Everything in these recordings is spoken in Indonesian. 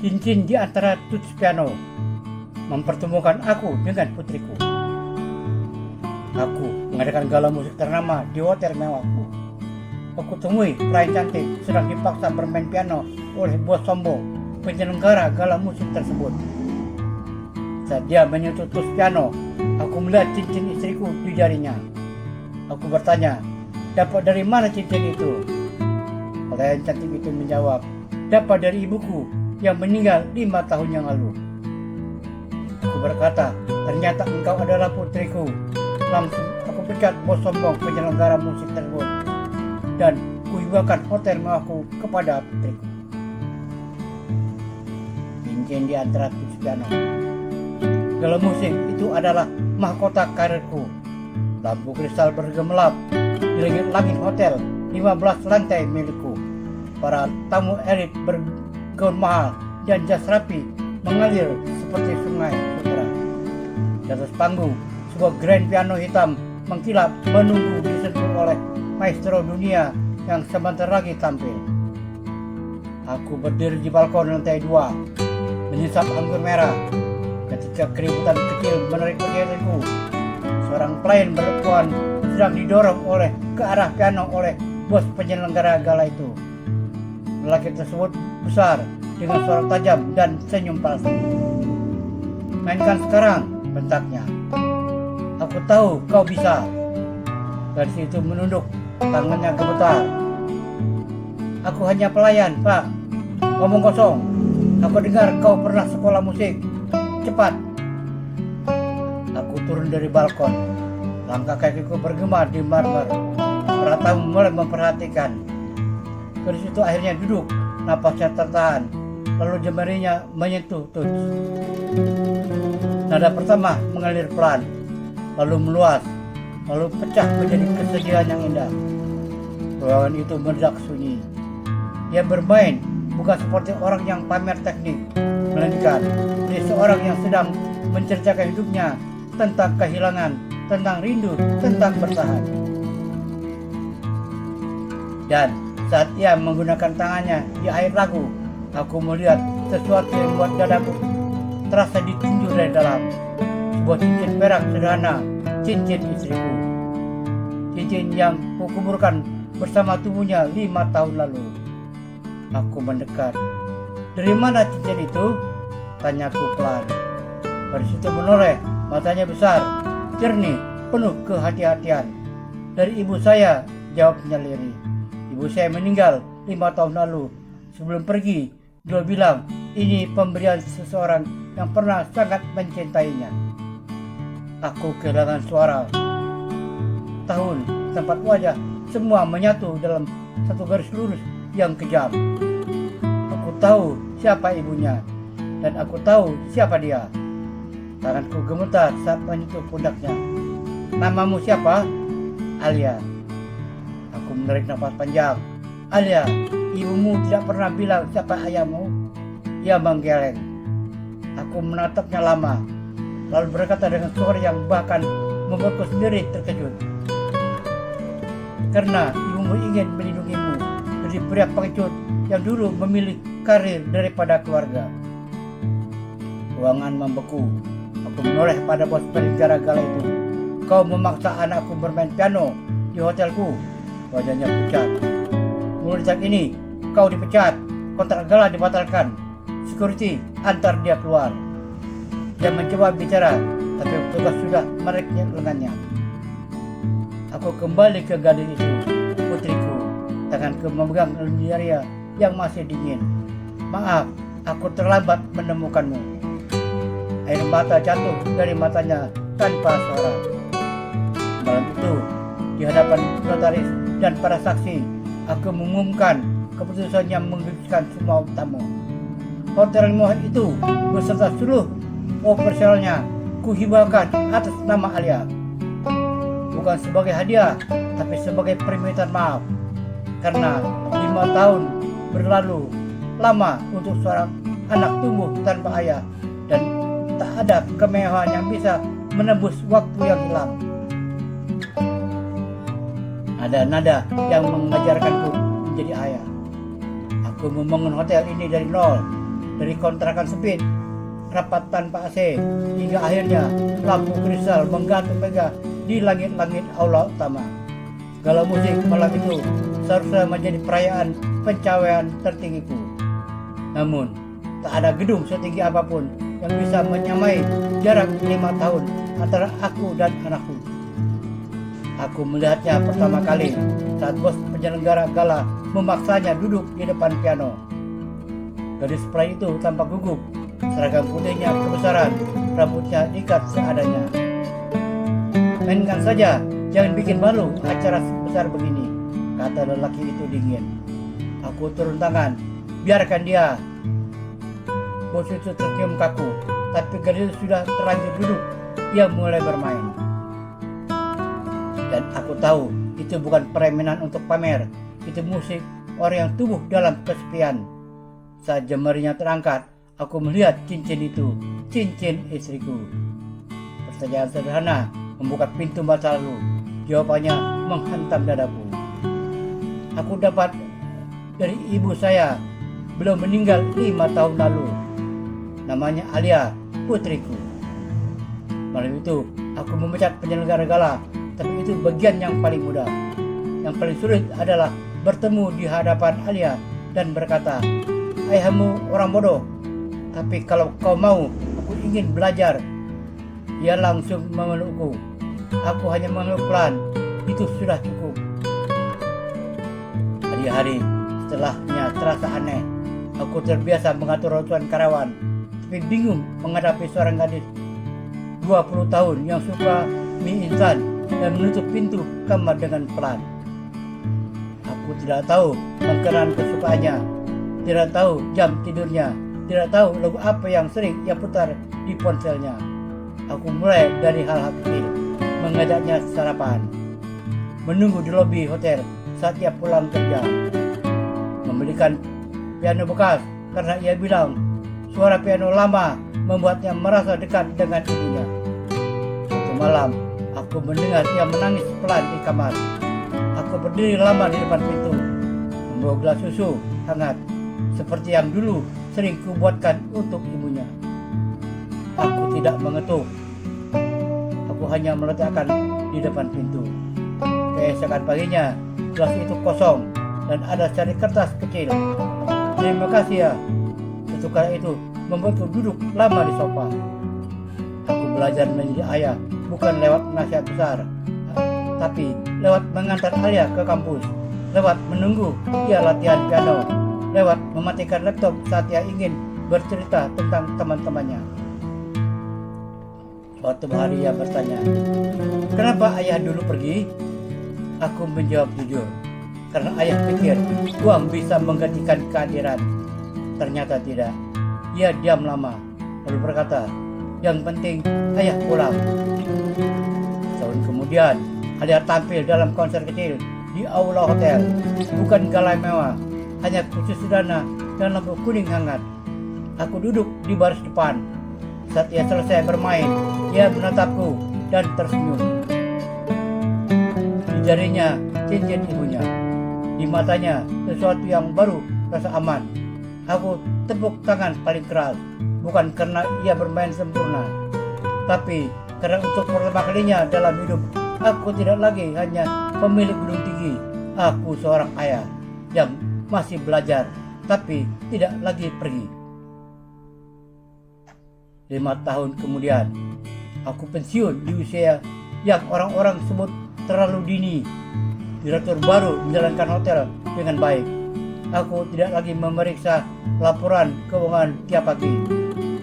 Cincin di antara tuts piano mempertemukan aku dengan putriku. Aku mengadakan gala musik ternama di hotel mewahku. Aku temui pelayan cantik sedang dipaksa bermain piano oleh bos sombong penyelenggara gala musik tersebut. Saat dia menyentuh tus piano, aku melihat cincin istriku di jarinya. Aku bertanya, dapat dari mana cincin itu? Pelayan cantik itu menjawab, dapat dari ibuku yang meninggal 5 tahun yang lalu. Aku berkata, ternyata engkau adalah putriku. Langsung aku pecat bos sombong penyelenggara musik tersebut dan kuhibahkan hotel mewahku kepada putriku. Cincin di antara tuts piano. Gala musik itu adalah mahkota karirku. Lampu kristal bergemerlap di langit hotel 15 lantai milikku. Para tamu elit bergaun mahal dan jas rapi mengalir seperti sungai putera. Di atas panggung, sebuah grand piano hitam mengkilap menunggu disentuh oleh maestro dunia yang sebentar lagi tampil. Aku berdiri di balkon lantai 2, menyesap anggur merah. Ketika keributan kecil menarik bagianku, seorang pelayan perempuan sedang didorong ke arah piano oleh bos penyelenggara gala itu. Lelaki tersebut besar dengan suara tajam dan senyum palsu. Mainkan sekarang, bentaknya. Aku tahu kau bisa. Gadis itu menunduk, tangannya gemetar. Aku hanya pelayan, Pak. Ngomong kosong. Aku dengar kau pernah sekolah musik. Cepat. Aku turun dari balkon. Langkah kakiku bergema di marmer. Para tamu mulai memperhatikan. Gadis itu akhirnya duduk, napasnya tertahan. Lalu jemarinya menyentuh tuts. Nada pertama mengalir pelan, lalu meluas, lalu pecah menjadi kesedihan yang indah. Ruangan itu meledak sunyi. Dia bermain bukan seperti orang yang pamer teknik, melainkan seperti seorang yang sedang menceritakan hidupnya tentang kehilangan, tentang rindu, tentang bertahan. Dan saat ia menggunakan tangannya di akhir lagu, aku melihat sesuatu yang membuat dadaku terasa ditinju dari dalam. Sebuah cincin perak sederhana, cincin istriku. Cincin yang kukuburkan bersama tubuhnya 5 tahun lalu. Aku mendekat. Dari mana cincin itu? Tanyaku pelan. Gadis itu menoleh, matanya besar, jernih, penuh kehati-hatian. Dari ibu saya, jawabnya lirih. Ibu saya meninggal 5 tahun lalu. Sebelum pergi, dia bilang ini pemberian seseorang yang pernah sangat mencintainya. Aku kehilangan suara. Tahun, tempat wajah, semua menyatu dalam satu garis lurus yang kejam. Aku tahu siapa ibunya, dan aku tahu siapa dia. Tanganku gemetar saat menyentuh pundaknya. Namamu siapa? Alia. Aku menarik nafas panjang. Alia, ibumu tidak pernah bilang siapa ayahmu? Ia menggeleng. Aku menatapnya lama, lalu berkata dengan suara yang bahkan membuatku sendiri terkejut. Karena ibumu ingin melindungimu dari pria pengecut yang dulu memilih karir daripada keluarga. Ruangan membeku. Aku menoleh pada bos penyelenggara gala itu. Kau memaksa anakku bermain piano di hotelku. Wajahnya pucat. Mulai saat ini kau dipecat. Kontrak gala dibatalkan. Security antar dia keluar. Dia mencoba bicara, tapi petugas sudah menarik lengannya. Aku kembali ke gadis itu, putriku. Tanganku memegang lengan yang masih dingin. Maaf, aku terlambat menemukanmu. Air mata jatuh dari matanya tanpa suara. Malam itu, di hadapan notaris dan para saksi, aku mengumumkan keputusan yang mengejutkan semua tamu. Hotel mewah itu beserta seluruh operasionalnya kuhibahkan atas nama Alia. Bukan sebagai hadiah, tapi sebagai permintaan maaf. Karena 5 tahun berlalu lama untuk seorang anak tumbuh tanpa ayah, dan tak ada kemewahan yang bisa menembus waktu yang hilang. Ada nada yang mengajarkanku menjadi ayah. Aku membangun hotel ini dari nol. dari kontrakan sempit, rapat tanpa AC, hingga akhirnya lampu kristal menggantung megah di langit-langit aula utama. Gala musik malam itu seharusnya menjadi perayaan pencapaian tertinggiku. Namun, tak ada gedung setinggi apapun yang bisa menyamai jarak 5 tahun antara aku dan anakku. Aku melihatnya pertama kali saat bos penyelenggara gala memaksanya duduk di depan piano. Gadis pria itu tampak gugup, seragam putihnya kebesaran, rambutnya diikat seadanya. Mainkan saja, jangan bikin malu acara sebesar begini, kata lelaki itu dingin. Aku turun tangan, biarkan dia. Bos itu tersenyum kaku, tapi gadis sudah terlanjur duduk. Ia mulai bermain. Dan aku tahu itu bukan permainan untuk pamer, itu musik orang yang tumbuh dalam kesepian. Saat jemarinya terangkat, aku melihat cincin itu, cincin istriku. Pertanyaan sederhana membuka pintu masa lalu. Jawabannya menghantam dadaku. Aku dapat dari ibu saya, belum meninggal 5 tahun lalu. Namanya Alia, putriku. Malam itu aku memecat penyelenggara gala, tapi itu bagian yang paling mudah. Yang paling sulit adalah bertemu di hadapan Alia dan berkata, "Ayahmu orang bodoh, tapi kalau kau mau, aku ingin belajar." Ia langsung memelukku. Aku hanya memeluk pelan, itu sudah cukup. Hari-hari setelahnya terasa aneh. Aku terbiasa mengatur urusan karyawan, tapi bingung menghadapi seorang gadis 20 tahun yang suka mie instan dan menutup pintu kamar dengan pelan. Aku tidak tahu makanan kesukaannya, tidak tahu jam tidurnya, tidak tahu lagu apa yang sering ia putar di ponselnya. Aku mulai dari hal-hal kecil, mengajaknya sarapan, menunggu di lobi hotel saat ia pulang kerja, membelikan piano bekas karena ia bilang suara piano lama membuatnya merasa dekat dengan ibunya. Suatu malam, aku mendengar ia menangis pelan di kamar. Aku berdiri lama di depan pintu, membawa gelas susu hangat, seperti yang dulu sering kubuatkan untuk ibunya. Aku tidak mengetuk. Aku hanya meletakkan di depan pintu. Keesokan paginya, gelas itu kosong dan ada secari kertas kecil. "Terima kasih ya." Setukar itu membuatku duduk lama di sofa. Aku belajar menjadi ayah bukan lewat nasihat besar, tapi lewat mengantar Alia ke kampus, lewat menunggu ia latihan piano, lewat mematikan laptop saat ia ingin bercerita tentang teman-temannya. Suatu hari ia bertanya, "Kenapa ayah dulu pergi?" Aku menjawab jujur, "Karena ayah pikir uang bisa menggantikan kehadiran." Ternyata tidak. Ia diam lama, lalu berkata, "Yang penting ayah pulang." Tahun kemudian, Alia tampil dalam konser kecil di aula hotel. Bukan gala mewah, hanya khusus sederhana dan lampu kuning hangat. Aku duduk di baris depan. Saat ia selesai bermain, ia menatapku dan tersenyum. Di jarinya cincin ibunya, di matanya sesuatu yang baru rasa aman. Aku tepuk tangan paling keras, bukan karena ia bermain sempurna, tapi karena untuk pertama kalinya dalam hidup, aku tidak lagi hanya pemilik gedung tinggi. Aku seorang ayah yang masih belajar, tapi tidak lagi pergi. 5 tahun kemudian, aku pensiun di usia yang orang-orang sebut terlalu dini. Direktur baru menjalankan hotel dengan baik. Aku tidak lagi memeriksa laporan keuangan tiap pagi.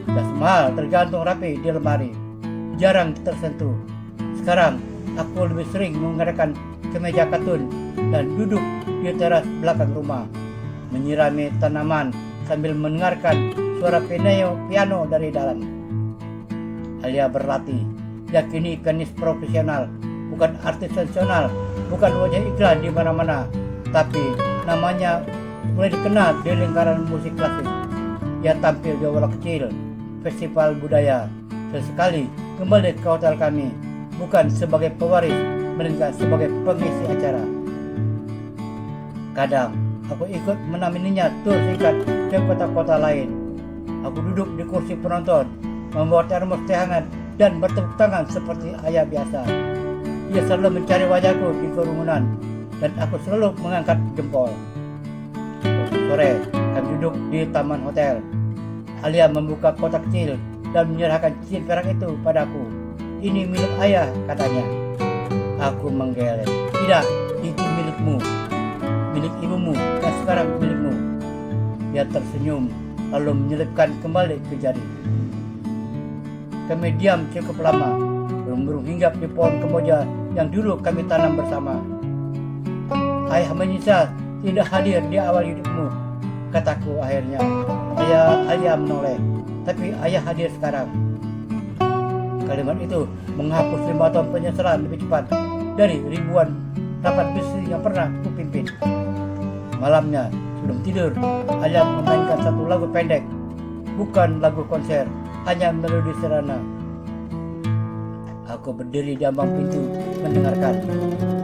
Das mahal tergantung rapi di lemari, jarang tersentuh. Sekarang aku lebih sering mengadakan kemeja katun dan duduk di teras belakang rumah, menyirami tanaman sambil mendengarkan suara piano dari dalam. Alia berlatih, dia kini pianis profesional, bukan artis sensasional, bukan wajah iklan di mana-mana, tapi namanya mulai dikenal di lingkaran musik klasik. Ia tampil di aula kecil, festival budaya, sesekali kembali ke hotel kami, bukan sebagai pewaris, melainkan sebagai pengisi acara. Kadang aku ikut menemaninya tur singkat ke kota-kota lain. Aku duduk di kursi penonton, membawa termos teh hangat dan bertepuk tangan seperti ayah biasa. Ia selalu mencari wajahku di kerumunan dan aku selalu mengangkat jempol. Sore, kami duduk di taman hotel. Alia membuka kotak kecil dan menyerahkan cincin perak itu padaku. Ini milik ayah, katanya. Aku menggeleng. Tidak, itu milikmu. Milik ibumu dan sekarang milikmu. Dia tersenyum lalu menyelipkan kembali ke jari. Kami diam cukup lama, burung-burung hinggap di pohon kemboja yang dulu kami tanam bersama. Ayah menyesal tidak hadir di awal hidupmu, kataku akhirnya. Ayah menoleh, tapi ayah hadir sekarang. Kalimat itu menghapus 5 tahun penyesalan lebih cepat dari ribuan rapat bisnis yang pernah kupimpin. Malamnya, sebelum tidur, Alia memainkan satu lagu pendek, bukan lagu konser, hanya melodi sederhana. Aku berdiri di ambang pintu mendengarkan,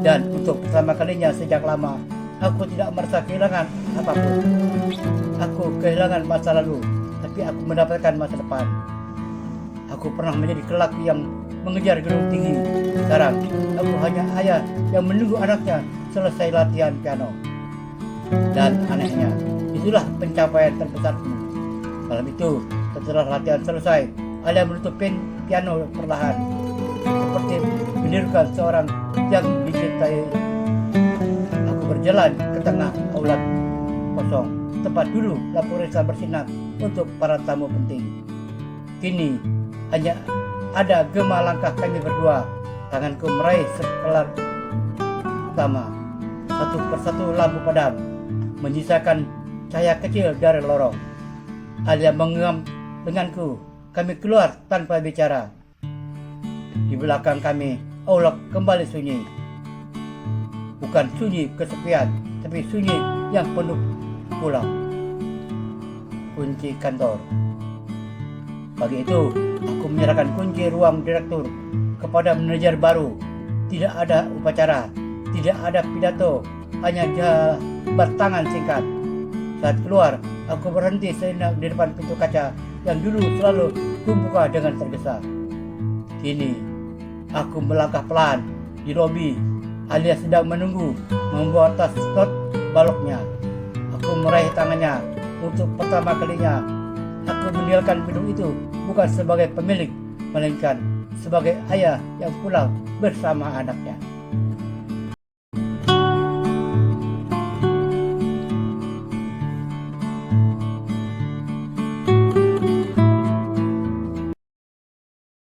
dan untuk pertama kalinya sejak lama, aku tidak merasa kehilangan apapun. Aku kehilangan masa lalu, tapi aku mendapatkan masa depan. Aku pernah menjadi lelaki yang mengejar gedung tinggi. Sekarang, aku hanya ayah yang menunggu anaknya selesai latihan piano. Dan anehnya, itulah pencapaian terbesarku. Malam itu, setelah latihan selesai, Alia menutup piano perlahan, seperti menirukan seorang yang dicintai. Aku berjalan ke tengah aula kosong, tempat dulu lampu risa bersinar untuk para tamu penting. Kini hanya ada gema langkah kami berdua. Tanganku meraih sekelar utama. Satu persatu lampu padam, menyisakan cahaya kecil dari lorong. Alia menggenggam denganku. Kami keluar tanpa bicara. Di belakang kami, aula kembali sunyi. Bukan sunyi kesepian, tapi sunyi yang penuh pulau. Kunci kantor. Pagi itu, aku menyerahkan kunci ruang direktur kepada manajer baru. Tidak ada upacara, tidak ada pidato, hanya jabat tangan singkat. Saat keluar, aku berhenti sejenak di depan pintu kaca yang dulu selalu kubuka dengan tergesa. Kini, aku melangkah pelan di lobi. Alia sedang menunggu, membawa tas tote baloknya. Aku meraih tangannya untuk pertama kalinya. Aku meninggalkan gedung itu bukan sebagai pemilik, melainkan sebagai ayah yang pulang bersama anaknya.